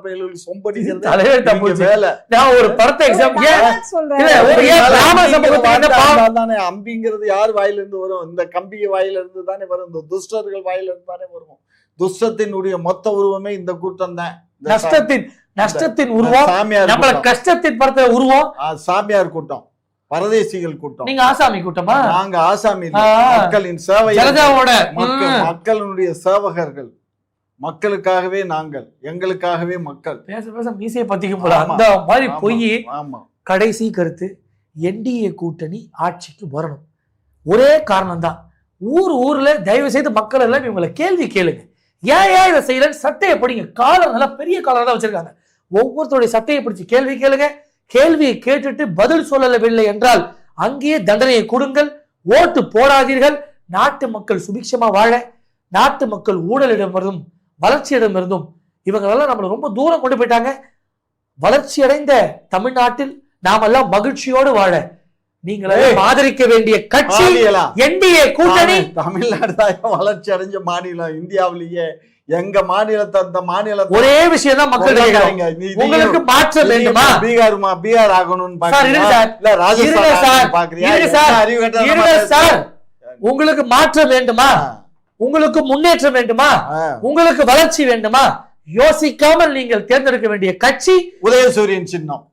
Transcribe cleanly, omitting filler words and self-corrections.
பயில்களுக்கு சொம்படிக்கிறது தலைவர் தப்பு வேலை. நான் ஒரு படத்தை தானே அம்பிங்கிறது யார் வாயில இருந்து வரும்? இந்த கம்பிய வாயில இருந்து தானே வரும், இந்த துஷ்டர்கள் வாயில இருந்து தானே வரும். துஷ்டத்தினுடைய மொத்த உருவமே இந்த கூட்டம் தான். நஷ்டத்தின் உருவம், நம்மள கஷ்டத்தின் படத்துல உருவம் சாமியார் கூட்டம், பரதேசிகள் கூட்டம். நீங்க ஆசாமி கூட்டமா? நாங்க ஆசாமி, மக்களின் சேவை, மக்களுடைய சேவகர்கள், மக்களுக்காகவே நாங்கள், எங்களுக்காகவே மக்கள். பேச பேச மீசையை பத்திக்கும் போல அந்த மாதிரி போய் கடைசி கருத்து என்டிஏ கூட்டணி ஆட்சிக்கு வரணும். ஒரே காரணம் தான், ஊர்ல தயவு செய்து மக்கள் எல்லாம் இவங்களை கேள்வி கேளுங்க. ஏன் இதை செய்யலன்னு சட்டையை படிங்க. காலம் நல்லா பெரிய காலம் தான் வச்சிருக்காங்க. ஒவ்வொருத்தருடைய சட்டையை பிடிச்சு கேள்வி கேளுங்க. கேள்வியை கேட்டுட்டு பதில் சொல்லவில்லை என்றால் அங்கேயே தண்டனையை கொடுங்கள். ஓட்டு போடாதீர்கள். நாட்டு மக்கள் சுபிக்ஷமா வாழ, நாட்டு மக்கள் ஊழலிடமிருந்தும் வளர்ச்சியிடமிருந்தும் இவங்களெல்லாம் நம்மளை ரொம்ப தூரம் கொண்டு போயிட்டாங்க. வளர்ச்சி அடைந்த தமிழ்நாட்டில் நாமெல்லாம் மகிழ்ச்சியோடு வாழ நீங்களே ஆதரிக்க வேண்டிய கட்சி என்டிஏ கூட்டணி. தமிழ்நாடு தான் வளர்ச்சி அடைஞ்ச மாநிலம் இந்தியாவிலேயே. எங்க மாநிலத்தை, அந்த மாநிலம் ஒரே விஷயம் தான் மக்கள் உங்களுக்கு மாற்றம் வேண்டுமா? பீகார் ஆகணும்னு உங்களுக்கு மாற்றம் வேண்டுமா? உங்களுக்கு முன்னேற்றம் வேண்டுமா? உங்களுக்கு வளர்ச்சி வேண்டுமா? யோசிக்காமல் நீங்கள் தேர்ந்தெடுக்க வேண்டிய கட்சி உதயசூரியன் சின்னம்.